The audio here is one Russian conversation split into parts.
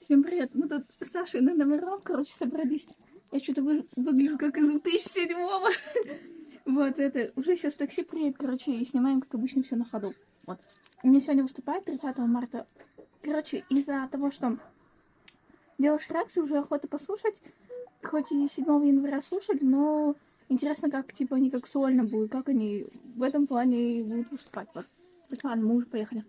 Всем привет. Мы тут с Сашей на номером, короче, собрались. Я что-то выгляжу как из 2007-го. Вот, это, уже сейчас такси приедет, короче, и снимаем, как обычно, все на ходу. Вот. Мне сегодня выступает 30 марта. Короче, из-за того, что делаешь реакцию, уже охота послушать. Хоть и 7 января слушали, но интересно, как, типа, они как сольно будут, как они в этом плане будут выступать. Вот. Так, ладно, мы уже поехали.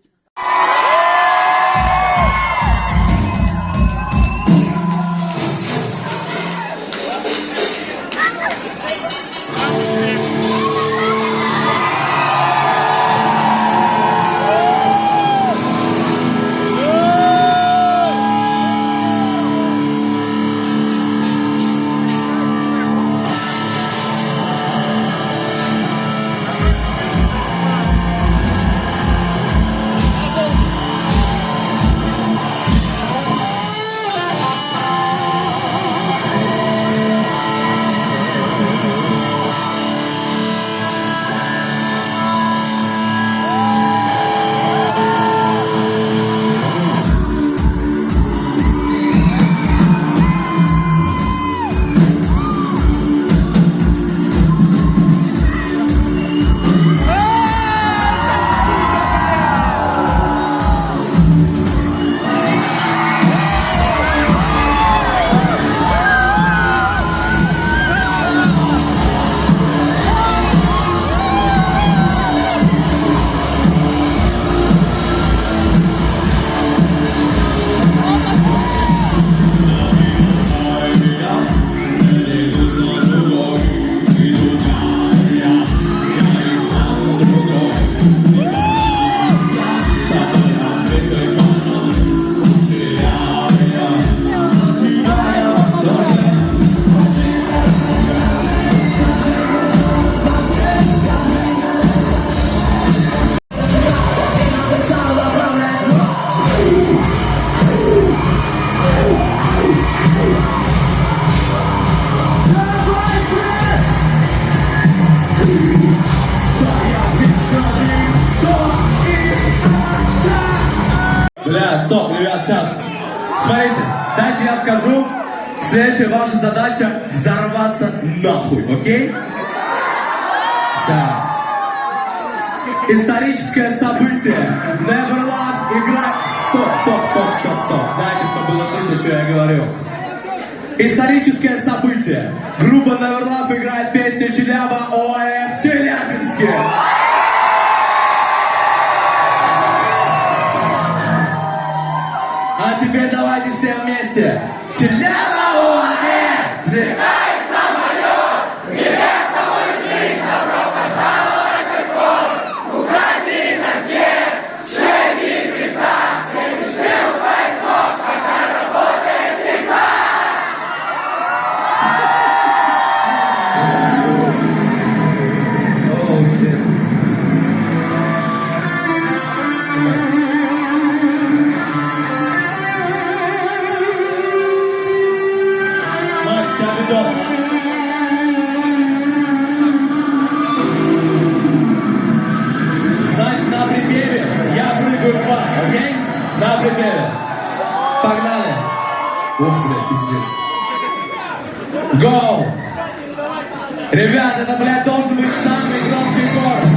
Бля, стоп, ребят, сейчас. Смотрите, дайте я скажу. Следующая ваша задача — взорваться нахуй, окей? Сейчас. Историческое событие. Neverlove играет... Стоп. Дайте, чтобы было слышно, что я говорю. Историческое событие. Группа Neverlove играет песню Челяба ОАФ в Челябинске. А теперь давайте все вместе. Челяба ОАФ! Взлетает самолет! Билет на мой жизнь! Добро пожаловать в исход! Украдина где? Шеги винта! Все мечты у твоих ног, пока работает листа! Оу, shit. Значит, на припеве я прыгаю в ван, окей? На припеве. Погнали. Ох, блядь, пиздец. Гоу! Ребят, это, блядь, должен быть самый громкий город.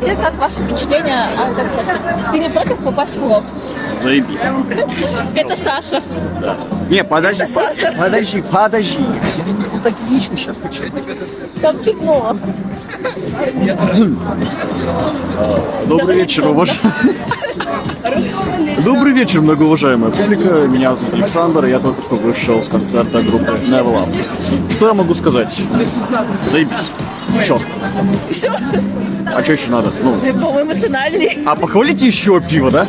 Расскажите, как ваше впечатление от концерта? Ты не против попасть в влог? Заебись. Это Саша. Не, подожди, Это Саша. подожди. Так лично сейчас ты что? Там темно. Добрый вечер, Добрый вечер, многоуважаемая публика. Меня зовут Александр, и я только что вышел с концерта группы Never Love. Что я могу сказать? Заебись. Все. Все. А что еще надо? Ну, По-моему, эмоциональный. а похвалите еще пиво, да?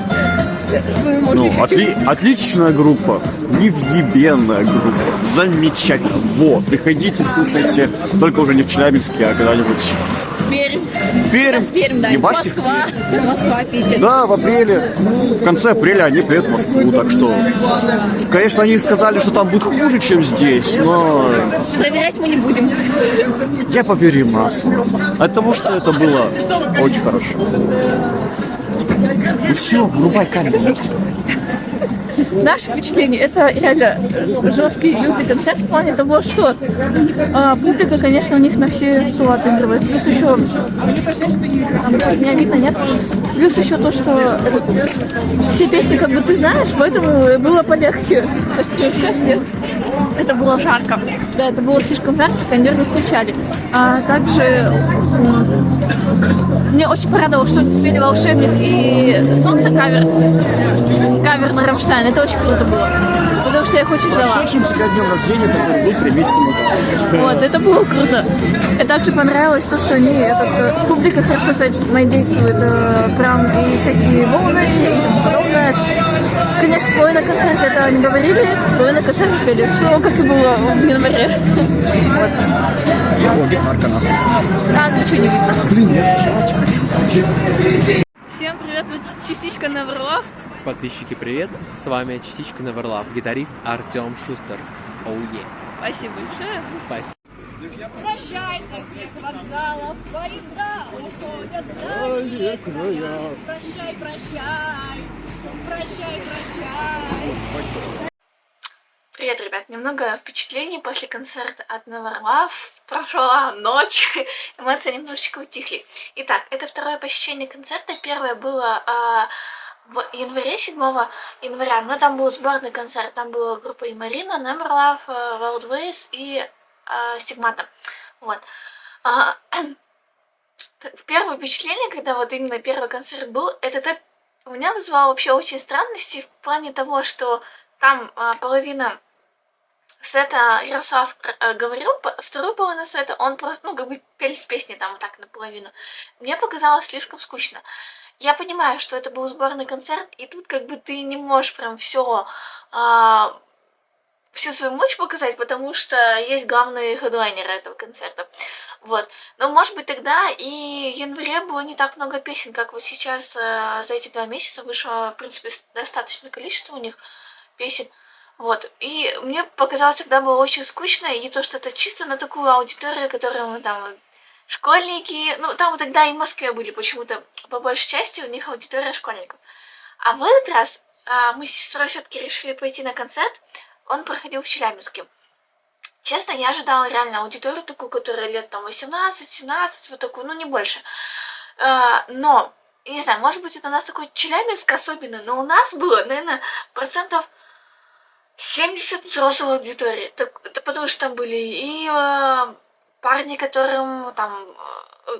Вы можете еще Отличная группа, невъебенная группа, замечательно. Вот, приходите, слушайте, только уже не в Челябинске, а когда-нибудь Пермь. в Пермь. Сейчас Пермь, да. Ебашьте в Москва. Москва, Питер. Да, в апреле, в конце апреля они приедут в Москву, так что, конечно, они сказали, что там будет хуже, чем здесь, но Проверять мы не будем. я поверю на слово, потому что это было очень хорошо. Ну все, врубай камеру. Наше впечатление — это реально жесткий, лютый концерт в плане того, что публика, конечно, у них на все 100 отыгрывает. Плюс еще, меня видно, нет? Плюс еще то, что все песни как бы ты знаешь, поэтому было полегче. Что скажешь, нет? Это было жарко. Да, это было слишком жарко, кондер не включали. А также мне очень порадовало, что они спели «Волшебник» и «Солнце» кавер на Рамштайн. Это очень круто было. Потому что я их очень ждала. Прошедшим тебя днем рождения, который был 3 месяца назад. Вот, это было круто. И также понравилось то, что они, публика хорошо взаимодействует, прям и всякие волны и тому подобное. Конечно, половина концерта это не говорили, половина концерта пели. Все как и было в январе. Вот. О, гитарка нахуй. А, ничего не видно. Блин, Всем привет, тут частичка Never Love. Подписчики, привет! С вами частичка Never Love, гитарист Артем Шустер. Оу е! Спасибо большое. Спасибо. Прощай со всех вокзалов, поезда уходят далее. Прощай, прощай, прощай, прощай. Привет, ребят. Немного впечатлений после концерта от Never Love. Прошла ночь, эмоции немножечко утихли. Итак, это второе посещение концерта. Первое было в январе, 7 января, но там был сборный концерт. Там была группа Марина, Never Love, Wildways и Сигмата. Вот. Первое впечатление, когда вот именно первый концерт был, это у меня вызывало вообще очень странности в плане того, что там половина сета Ярослав говорил, вторую половину сета он просто, как бы пелись песни там вот так наполовину. Мне показалось слишком скучно. Я понимаю, что это был сборный концерт, и тут как бы ты не можешь прям всю свою мощь показать, потому что есть главные хедлайнеры этого концерта. Вот. Но, может быть, тогда и в январе было не так много песен, как вот сейчас за эти 2 месяца вышло, в принципе, достаточное количество у них песен. Вот. И мне показалось, тогда было очень скучно, и то, что это чисто на такую аудиторию, которую мы там школьники, там тогда и в Москве были почему-то, по большей части, у них аудитория школьников. А в этот раз мы с сестрой все-таки решили пойти на концерт, он проходил в Челябинске. Честно, я ожидала реально аудиторию такую, которая лет там 18-17, вот такую, не больше. Но, я не знаю, может быть, это у нас такой Челябинск особенно, но у нас было, наверное, 70% взрослой аудитории. Это потому что там были и парни, которым там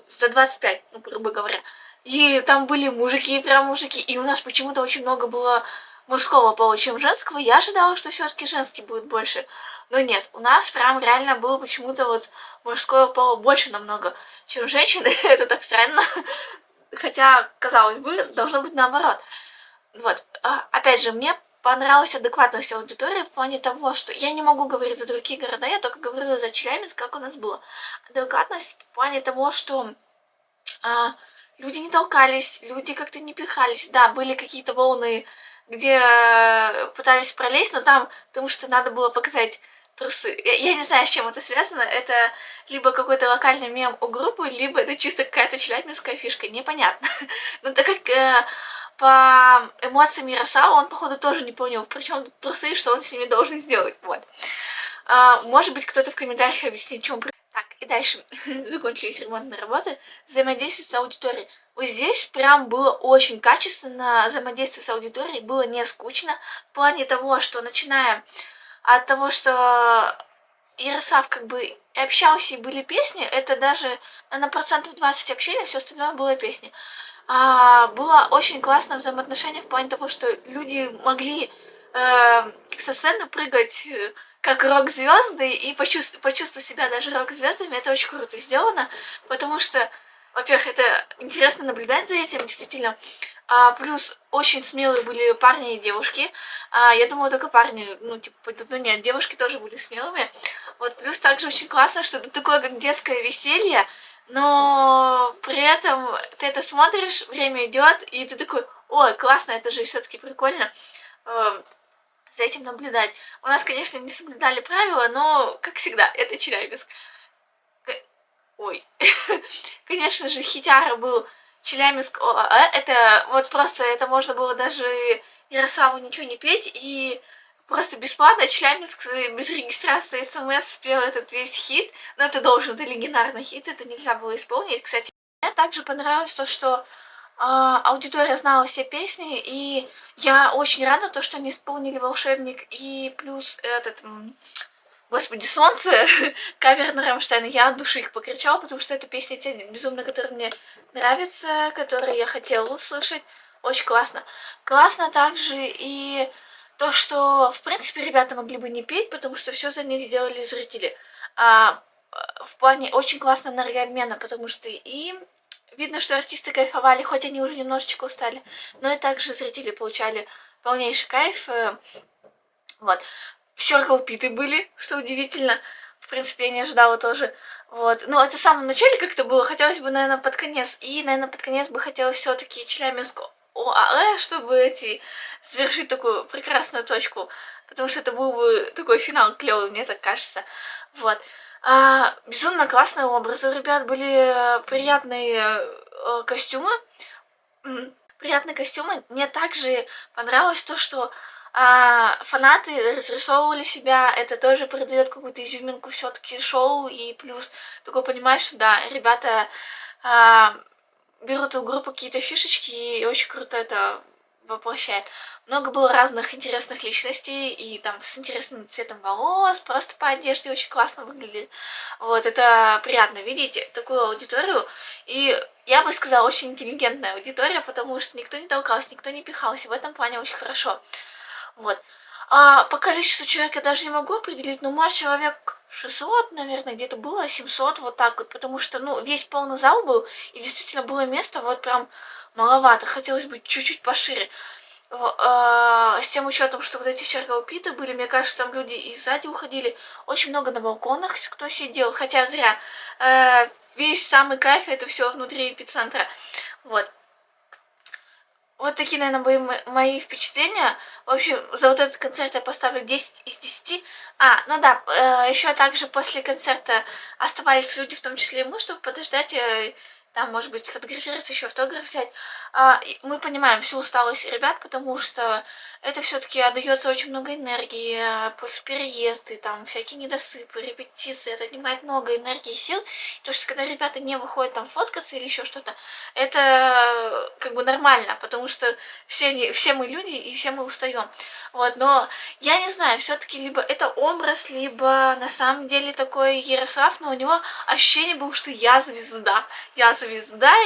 за 25, грубо говоря. И там были мужики, прям мужики. И у нас почему-то очень много было мужского пола, чем женского. Я ожидала, что все-таки женский будет больше. Но нет, у нас прям реально было почему-то вот мужского пола больше намного, чем женщины. Это так странно. Хотя, казалось бы, должно быть наоборот. Вот. Опять же, мне понравилась адекватность аудитории в плане того, что я не могу говорить за другие города, я только говорю за Челябинск, как у нас было. Адекватность в плане того, что люди не толкались, люди как-то не пихались. Да, были какие-то волны, где пытались пролезть, но там, потому что надо было показать трусы. Я не знаю, с чем это связано. Это либо какой-то локальный мем у группы, либо это чисто какая-то челябинская фишка. Непонятно. Но так как по эмоциям Ярослава он, походу, тоже не понял, причем тут трусы, что он с ними должен сделать. Вот. Может быть, кто-то в комментариях объяснит, в чем. Так, и дальше закончились ремонтные работы, взаимодействие с аудиторией. Вот здесь прям было очень качественно, взаимодействие с аудиторией было не скучно, в плане того, что начиная от того, что Ярослав как бы и общался, и были песни, это даже на процентов 20 общения, все остальное было песни. Было очень классное взаимоотношение в плане того, что люди могли со сцены прыгать как рок-звезды и почувствовать себя даже рок-звездами. Это очень круто сделано, потому что, во-первых, это интересно наблюдать за этим, действительно. Плюс очень смелые были парни и девушки. Я думала, только парни, ну, типа, пойдут, но нет, девушки тоже были смелыми. Вот, плюс также очень классно, что это такое, как детское веселье, но при этом ты это смотришь, время идет, и ты такой, ой, классно, это же все-таки прикольно за этим наблюдать. У нас, конечно, не соблюдали правила, но, как всегда, это Челябинск. Ой. Конечно же, хитяра был Челябинск ОАЭ. Это вот просто, это можно было даже Ярославу ничего не петь, и просто бесплатно Челябинск без регистрации СМС спел этот весь хит. Но это это легендарный хит, это нельзя было исполнить. Кстати, мне также понравилось то, что аудитория знала все песни, и я очень рада, то, что они исполнили «Волшебник» и плюс этот, господи, «Солнце», кавер на Рамштайн. Я от души их покричала, потому что это песни те безумно, которые мне нравятся, которые я хотела услышать. Очень классно. Классно также и то, что, в принципе, ребята могли бы не петь, потому что все за них сделали зрители. В плане очень классно энергообмена, потому что им видно, что артисты кайфовали, хоть они уже немножечко устали, но и также зрители получали полнейший кайф. Вот. Circle Pit были, что удивительно. В принципе, я не ожидала тоже. Вот. Ну, это в самом начале как-то было. Хотелось бы, наверное, под конец. И, наверное, под конец бы хотелось все-таки Челябинск ОАЭ, чтобы совершить такую прекрасную точку. Потому что это был бы такой финал клевый, мне так кажется. Вот. Безумно классные образы у ребят, были приятные костюмы. Приятные костюмы. Мне также понравилось то, что фанаты разрисовывали себя, это тоже придает какую-то изюминку все-таки шоу, и плюс такой понимаешь, что да, ребята берут у группы какие-то фишечки, и очень круто это воплощает. Много было разных интересных личностей, и там с интересным цветом волос, просто по одежде очень классно выглядели. Вот, это приятно видеть такую аудиторию, и я бы сказала, очень интеллигентная аудитория, потому что никто не толкался, никто не пихался, в этом плане очень хорошо. Вот. По количеству человек я даже не могу определить, но может человек 600, наверное, где-то было 700, вот так вот, потому что, ну, весь полный зал был, и действительно было место вот прям маловато, хотелось бы чуть-чуть пошире. С тем учетом, что вот эти Circle Pit были, мне кажется, там люди и сзади уходили, очень много на балконах кто сидел, хотя зря, весь самый кайф это все внутри эпицентра, вот. Вот такие, наверное, были мои впечатления. В общем, за вот этот концерт я поставлю 10 из 10. Ну да, еще также после концерта оставались люди, в том числе и мы, чтобы подождать, там, может быть, сфотографироваться, еще автограф взять. Мы понимаем всю усталость ребят, потому что это все-таки отдается очень много энергии, плюс переезды, там, всякие недосыпы, репетиции, это отнимает много энергии и сил. То, что когда ребята не выходят там фоткаться или еще что-то, это как бы нормально, потому что все мы люди и все мы устаем. Вот, но я не знаю, все-таки либо это образ, либо на самом деле такой Ярослав, но у него ощущение было, что я звезда,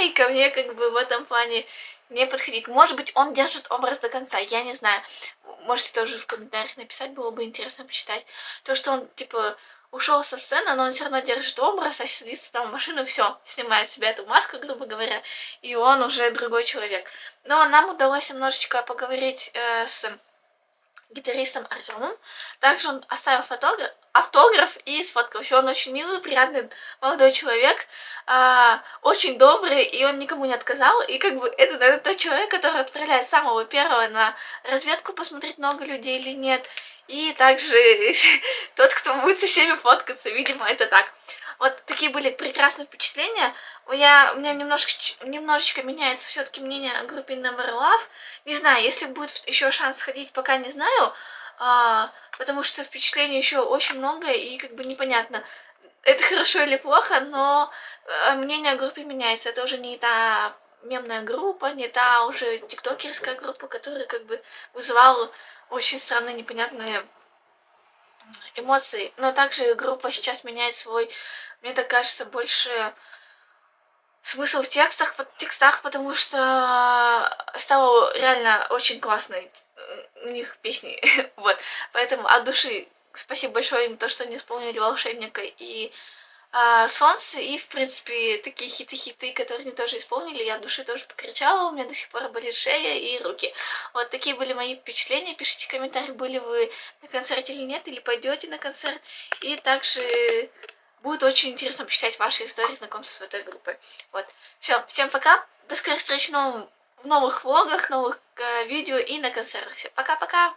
и ко мне как бы в этом плане не подходить. Может быть, он держит образ до конца, я не знаю. Можете тоже в комментариях написать, было бы интересно почитать. То, что он, типа, ушел со сцены, но он все равно держит образ, а садится там в машину, все, снимает с себя эту маску, грубо говоря, и он уже другой человек. Но нам удалось немножечко поговорить с гитаристом Артемом. Также он оставил автограф и сфоткался. Он очень милый, приятный молодой человек, очень добрый, и он никому не отказал. И как бы это, наверное, тот человек, который отправляет самого первого на разведку, посмотреть, много людей или нет. И также тот, кто будет со всеми фоткаться, видимо, это так. Вот такие были прекрасные впечатления. У меня немножечко меняется все-таки мнение о группе Neverlove. Не знаю, если будет еще шанс сходить, пока не знаю, потому что впечатлений еще очень много, и как бы непонятно, это хорошо или плохо, но мнение о группе меняется. Это уже не та мемная группа, не та уже тиктокерская группа, которая как бы вызывала очень странные, непонятные эмоции. Но также группа сейчас меняет свой, мне так кажется, больше смысл в текстах, потому что стало реально очень классной у них песни. Вот. Поэтому от души спасибо большое им, то, что они исполнили «Волшебника» и «Солнце», и, в принципе, такие хиты, которые они тоже исполнили, я от души тоже покричала, у меня до сих пор болит шея и руки. Вот такие были мои впечатления. Пишите комментарии, были вы на концерте или нет, или пойдете на концерт. И также будет очень интересно почитать ваши истории знакомства с этой группой. Вот. Все, всем пока. До скорых встреч в новых влогах, новых видео и на концертах. Всем пока-пока.